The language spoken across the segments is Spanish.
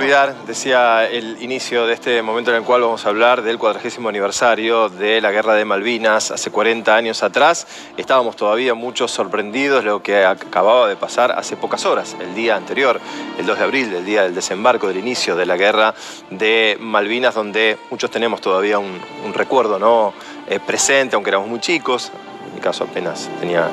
olvidar, decía el inicio de este momento en el cual vamos a hablar del 40º aniversario de la Guerra de Malvinas, hace 40 años atrás. Estábamos todavía muchos sorprendidos de lo que acababa de pasar hace pocas horas, el día anterior, el 2 de abril, el día del desembarco, del inicio de la Guerra de Malvinas, donde muchos tenemos todavía un recuerdo, ¿no? Presente, aunque éramos muy chicos. En mi caso apenas tenía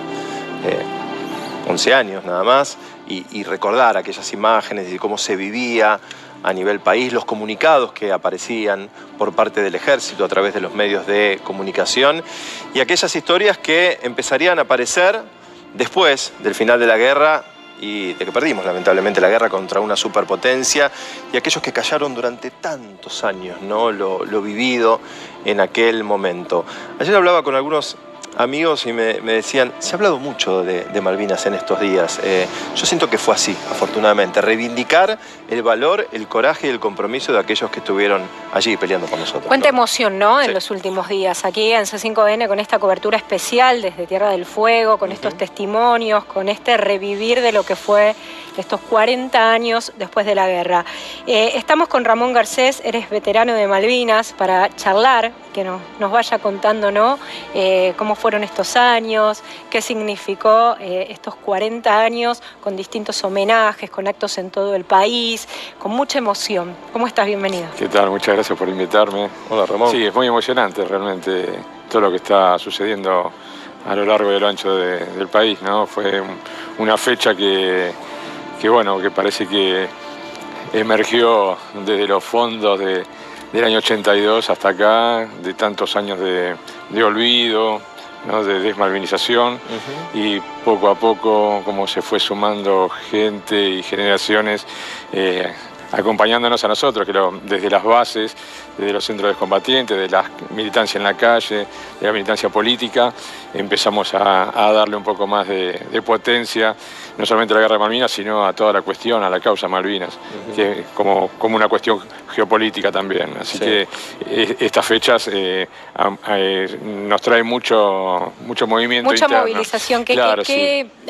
11 años nada más. Y recordar aquellas imágenes de cómo se vivía a nivel país, los comunicados que aparecían por parte del ejército a través de los medios de comunicación y aquellas historias que empezarían a aparecer después del final de la guerra y de que perdimos lamentablemente la guerra contra una superpotencia y aquellos que callaron durante tantos años, ¿no? Lo vivido en aquel momento. Ayer hablaba con algunos amigos y me decían, se ha hablado mucho de Malvinas en estos días. Yo siento que fue así, afortunadamente. Reivindicar el valor, el coraje y el compromiso de aquellos que estuvieron allí peleando por nosotros. Cuánta emoción, ¿no? Sí. En los últimos días. Aquí en C5N con esta cobertura especial desde Tierra del Fuego, con estos testimonios, con este revivir de lo que fue estos 40 años después de la guerra. Estamos con Ramón Garcés, eres veterano de Malvinas, para charlar, que nos vaya contando, ¿no? Cómo fueron estos años, qué significó estos 40 años con distintos homenajes, con actos en todo el país, con mucha emoción. ¿Cómo estás? Bienvenido. ¿Qué tal? Muchas gracias por invitarme. Hola, Ramón. Sí, es muy emocionante realmente todo lo que está sucediendo a lo largo y a lo ancho del país, ¿no? Fue una fecha que parece que emergió desde los fondos del año 82 hasta acá, de tantos años de olvido, ¿no? De desmalvinización, y poco a poco como se fue sumando gente y generaciones acompañándonos a nosotros, desde las bases, desde los centros de combatientes, de la militancia en la calle, de la militancia política, empezamos a darle un poco más de potencia, no solamente a la Guerra de Malvinas, sino a toda la cuestión, a la causa Malvinas, que como una cuestión geopolítica también. Así que estas fechas nos traen mucho movimiento mucha interno. Movilización. Claro,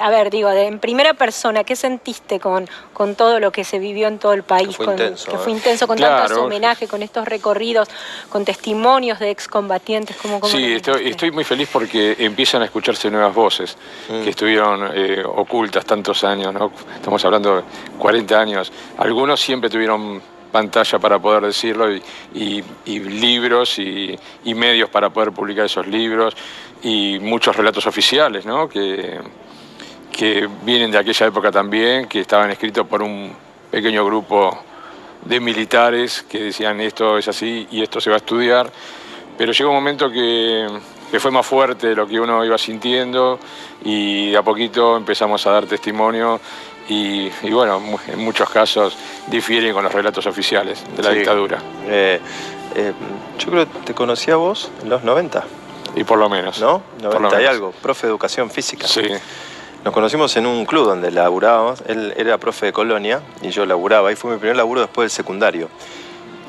a ver, digo, en primera persona, ¿qué sentiste con todo lo que se vivió en todo el país? Que fue intenso, con tantos homenajes, con estos recorridos, con testimonios de excombatientes. Sí, estoy muy feliz porque empiezan a escucharse nuevas voces que estuvieron ocultas tantos años, ¿no? Estamos hablando de 40 años. Algunos siempre tuvieron pantalla para poder decirlo y libros y medios para poder publicar esos libros y muchos relatos oficiales, ¿no? que vienen de aquella época también, que estaban escritos por un pequeño grupo de militares que decían esto es así y esto se va a estudiar, pero llegó un momento que fue más fuerte de lo que uno iba sintiendo y de a poquito empezamos a dar testimonio y bueno, en muchos casos difieren con los relatos oficiales de la dictadura. Yo creo que te conocí a vos en los 90. Y por lo menos. ¿No? 90 menos. y algo, profe de educación física. Sí. Nos conocimos en un club donde laburábamos. Él era profe de Colonia y yo laburaba. Ahí fue mi primer laburo después del secundario.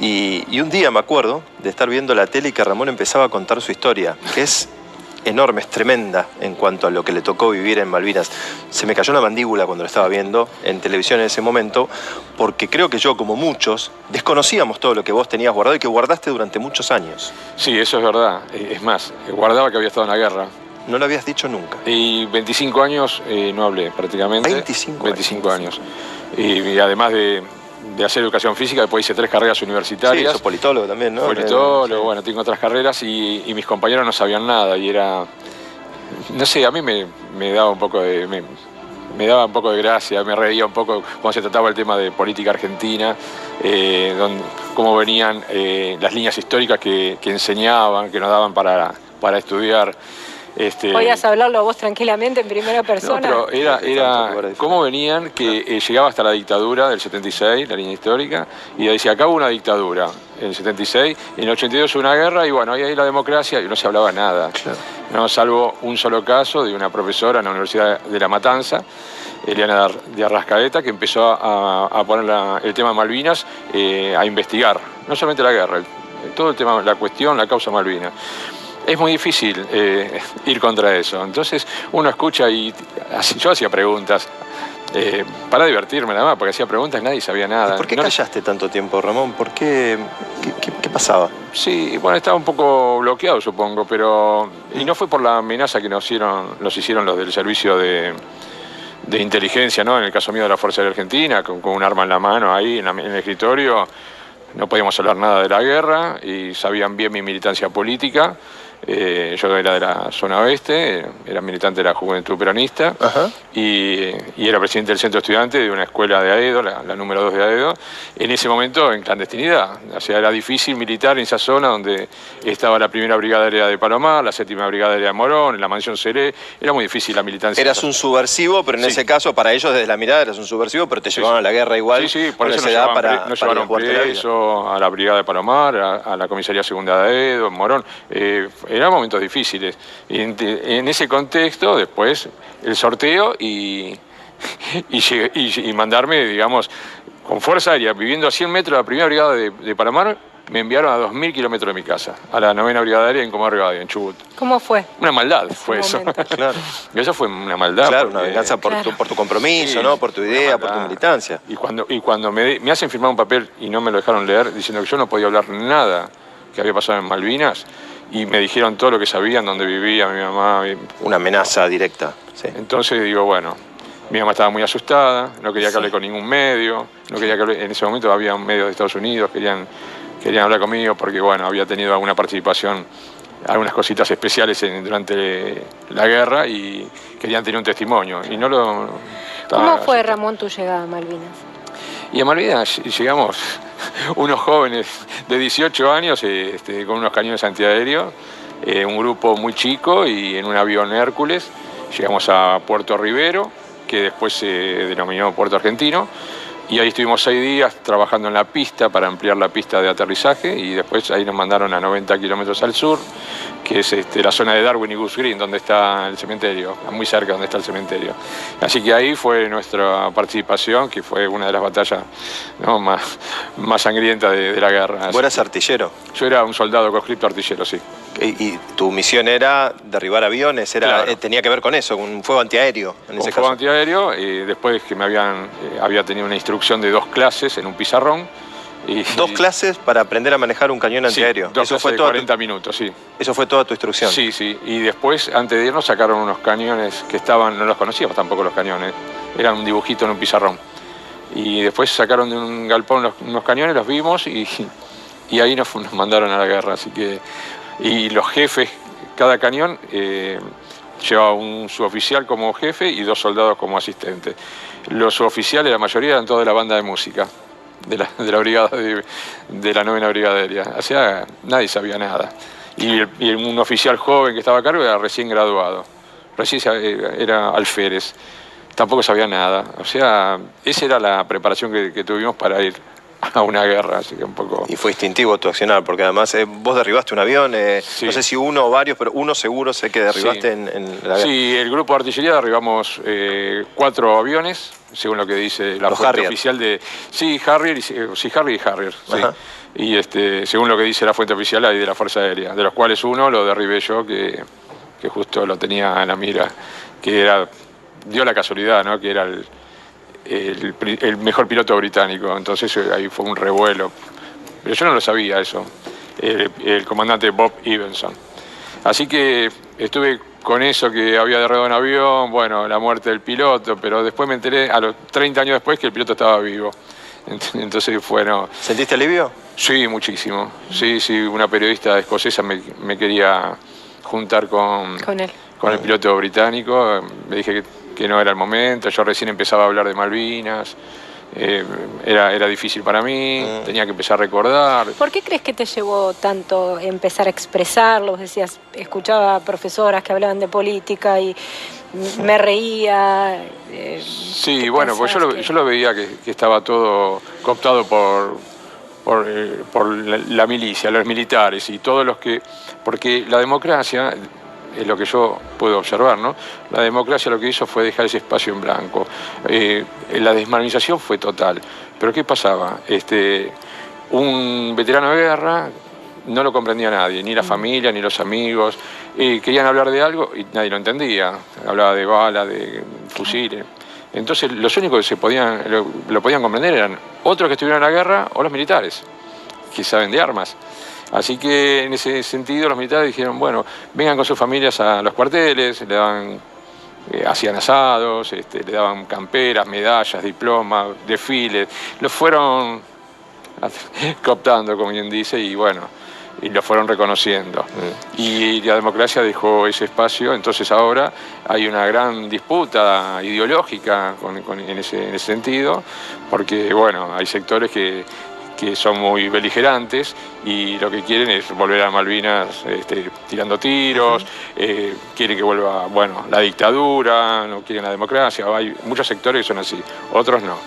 Y un día me acuerdo de estar viendo la tele y que Ramón empezaba a contar su historia, que es enorme, es tremenda en cuanto a lo que le tocó vivir en Malvinas. Se me cayó la mandíbula cuando lo estaba viendo en televisión en ese momento, porque creo que yo, como muchos, desconocíamos todo lo que vos tenías guardado y que guardaste durante muchos años. Sí, eso es verdad. Es más, guardaba que había estado en la guerra. No lo habías dicho nunca. Y 25 años no hablé prácticamente. 25 años. Y además de hacer educación física, después hice 3 carreras universitarias. Sí, sos politólogo también, ¿no? Politólogo, bueno, tengo otras carreras y mis compañeros no sabían nada y era... No sé, a mí me daba un poco de... Me daba un poco de gracia, me reía un poco cuando se trataba el tema de política argentina, cómo venían las líneas históricas que enseñaban, que nos daban para estudiar. ¿Podías hablarlo vos tranquilamente en primera persona? No, pero era cómo venían, que llegaba hasta la dictadura del 76, la línea histórica, y decía, acá hubo una dictadura en el 76, en el 82 hubo una guerra, y bueno, ahí la democracia, y no se hablaba nada. Claro. No, salvo un solo caso de una profesora en la Universidad de La Matanza, Eliana de Arrascaeta, que empezó a poner el tema Malvinas, a investigar, no solamente la guerra, todo el tema, la cuestión, la causa Malvinas. Es muy difícil ir contra eso. Entonces uno escucha y yo hacía preguntas para divertirme nada más, porque hacía preguntas y nadie sabía nada. ¿Y por qué callaste tanto tiempo, Ramón? ¿Por qué? ¿Qué pasaba? Sí, bueno, estaba un poco bloqueado, supongo, pero... Y no fue por la amenaza que nos hicieron los del servicio de inteligencia, ¿no? En el caso mío de la Fuerza Aérea Argentina, con un arma en la mano ahí en el escritorio. No podíamos hablar nada de la guerra y sabían bien mi militancia política. Yo era de la zona oeste, era militante de la Juventud Peronista. Ajá. Y era presidente del centro estudiante de una escuela de Aedo, la número 2 de Aedo, en ese momento en clandestinidad. O sea, era difícil militar en esa zona donde estaba la primera brigada aérea de Palomar, la séptima brigada aérea de Morón, en la mansión Seré. Era muy difícil la militancia. Eras un subversivo, pero en ese caso, para ellos desde la mirada eras un subversivo, pero te llevaban a la guerra igual. Sí, por eso nos llevaron preso a la brigada de Palomar, a la comisaría segunda de Aedo, en Morón. Eran momentos difíciles. Y en ese contexto, después, el sorteo y mandarme, digamos, con Fuerza Aérea, viviendo a 100 metros de la primera brigada de Palomar, me enviaron a 2000 kilómetros de mi casa, a la 9ª brigada aérea en Comodoro Rivadavia, en Chubut. ¿Cómo fue? Una maldad fue eso. Claro. Eso fue una maldad. Claro, porque, una venganza por tu compromiso, sí, ¿no? Por tu idea, por tu militancia. Y cuando me hacen firmar un papel y no me lo dejaron leer, diciendo que yo no podía hablar nada que había pasado en Malvinas, y me dijeron todo lo que sabían, dónde vivía mi mamá. Una amenaza directa. Sí. Entonces digo, bueno, mi mamá estaba muy asustada, no quería que hable con ningún medio, no quería que hable, en ese momento había medios de Estados Unidos, querían hablar conmigo porque, bueno, había tenido alguna participación, algunas cositas especiales durante la guerra y querían tener un testimonio. Y no lo... ¿Cómo fue, Ramón, tu llegada a Malvinas? Y a Malvinas llegamos unos jóvenes de 18 años con unos cañones antiaéreos, un grupo muy chico y en un avión Hércules. Llegamos a Puerto Rivero, que después se denominó Puerto Argentino, y ahí estuvimos 6 días trabajando en la pista para ampliar la pista de aterrizaje, y después ahí nos mandaron a 90 kilómetros al sur, que es la zona de Darwin y Goose Green, donde está el cementerio, muy cerca donde está el cementerio. Así que ahí fue nuestra participación, que fue una de las batallas, ¿no?, más sangrientas de la guerra. ¿Vos eras artillero? Yo era un soldado conscripto artillero, sí. ¿Y tu misión era derribar aviones? Claro. Tenía que ver con eso, con un fuego antiaéreo en ese caso. Fuego antiaéreo, después que había tenido una instrucción de 2 clases en un pizarrón. ¿2 clases para aprender a manejar un cañón antiaéreo? Sí, 2 clases de 40 minutos, sí. ¿Eso fue toda tu instrucción? Sí, sí. Y después, antes de irnos, sacaron unos cañones que estaban, no los conocíamos tampoco los cañones, eran un dibujito en un pizarrón. Y después sacaron de un galpón unos cañones, los vimos y ahí nos mandaron a la guerra. Así que, y los jefes, cada cañón llevaba un suboficial como jefe y 2 soldados como asistentes. Los suboficiales, la mayoría, eran todos de la banda de música de la brigada de la 9ª brigada aérea. O sea, nadie sabía nada. Y un oficial joven que estaba a cargo era recién graduado. Era alférez. Tampoco sabía nada. O sea, esa era la preparación que tuvimos para ir a una guerra, así que un poco... Y fue instintivo tu accionar, porque además vos derribaste un avión, sí. No sé si uno o varios, pero uno seguro sé que derribaste, sí, en la guerra. Sí, el grupo de artillería derribamos 4 aviones, según lo que dice la fuente Harrier oficial de... Sí, Harrier y Harrier, sí. Y según lo que dice la fuente oficial ahí de la Fuerza Aérea, de los cuales uno lo derribé yo, que justo lo tenía en la mira, que dio la casualidad, ¿no?, que era el mejor piloto británico. Entonces ahí fue un revuelo. Pero yo no lo sabía eso, el comandante Bob Evenson. Así que estuve con eso, que había derribado un avión, bueno, la muerte del piloto, pero después me enteré, a los 30 años después, que el piloto estaba vivo. Entonces, bueno... ¿Sentiste alivio? Sí, muchísimo. Sí, una periodista escocesa me quería juntar con el piloto británico. Me dije que no era el momento, yo recién empezaba a hablar de Malvinas, era difícil para mí, tenía que empezar a recordar. ¿Por qué crees que te llevó tanto empezar a expresarlo? Vos decías, escuchaba profesoras que hablaban de política y me reía. Sí, bueno, pues yo lo veía que estaba todo cooptado por la milicia, los militares y todos los que... Porque la democracia... es lo que yo puedo observar, ¿no? La democracia lo que hizo fue dejar ese espacio en blanco. La desmalvinización fue total. Pero ¿qué pasaba? Un veterano de guerra no lo comprendía nadie, ni la familia, ni los amigos. Querían hablar de algo y nadie lo entendía. Hablaba de balas, de fusiles. Entonces los únicos que lo podían comprender eran otros que estuvieron en la guerra o los militares, que saben de armas. Así que en ese sentido los militares dijeron, bueno, vengan con sus familias a los cuarteles, le daban, hacían asados, le daban camperas, medallas, diplomas, desfiles, los fueron cooptando, como quien dice, y bueno, y lo fueron reconociendo. Y la democracia dejó ese espacio, entonces ahora hay una gran disputa ideológica en ese sentido, porque bueno, hay sectores que son muy beligerantes y lo que quieren es volver a Malvinas tirando tiros, quieren que vuelva, bueno, la dictadura, no quieren la democracia. Hay muchos sectores que son así, otros no.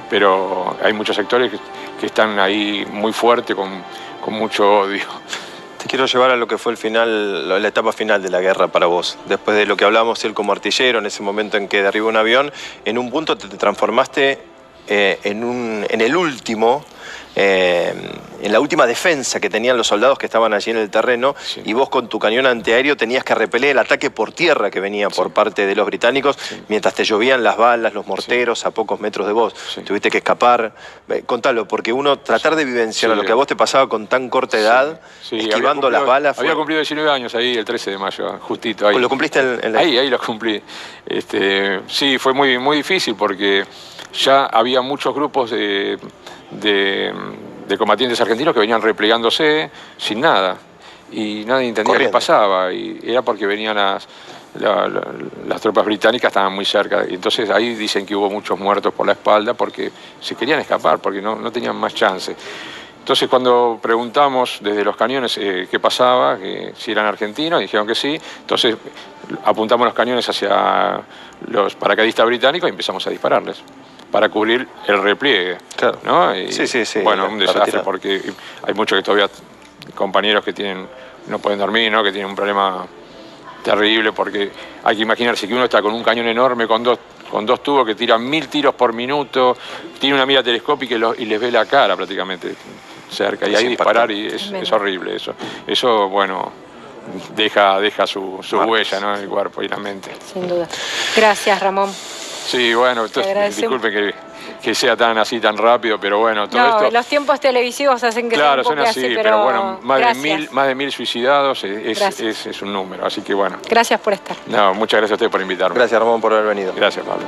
Pero hay muchos sectores que están ahí muy fuertes, con mucho odio. Te quiero llevar a lo que fue el final, la etapa final de la guerra para vos. Después de lo que hablamos, él como artillero, en ese momento en que derribó un avión, en un punto te transformaste en el último, en la última defensa que tenían los soldados que estaban allí en el terreno, sí. Y vos con tu cañón antiaéreo tenías que repeler el ataque por tierra que venía por parte de los británicos, mientras te llovían las balas, los morteros a pocos metros de vos. Tuviste que escapar. Contalo, porque uno tratar de vivenciar lo que a vos te pasaba con tan corta edad, esquivando las balas. Había cumplido 19 años ahí el 13 de mayo, justito ahí. ¿Lo cumpliste en la... Ahí lo cumplí. Sí, fue muy difícil porque ya había muchos grupos de combatientes argentinos que venían replegándose sin nada y nadie entendía qué pasaba, y era porque venían las tropas británicas, estaban muy cerca, y entonces ahí dicen que hubo muchos muertos por la espalda porque se querían escapar, porque no tenían más chance. Entonces cuando preguntamos desde los cañones qué pasaba, que si eran argentinos, dijeron que sí, entonces apuntamos los cañones hacia los paracaidistas británicos y empezamos a dispararles para cubrir el repliegue, claro, ¿no? Y, sí. Bueno, un desastre porque hay muchos que todavía, compañeros que no pueden dormir, ¿no? Que tienen un problema terrible, porque hay que imaginarse que uno está con un cañón enorme, con dos tubos que tiran 1000 tiros por minuto, tiene una mira telescópica y les ve la cara prácticamente cerca, y ahí disparar, y es horrible eso. Eso, bueno, deja su huella, ¿no? En el cuerpo y la mente. Sin duda. Gracias, Ramón. Sí, bueno, disculpe que sea tan rápido, pero bueno, todo esto... los tiempos televisivos hacen que claro, sea un poco son así, pero bueno, más de 1000 suicidados es un número, así que bueno. Gracias por estar. No, muchas gracias a usted por invitarme. Gracias, Ramón, por haber venido. Gracias, Pablo.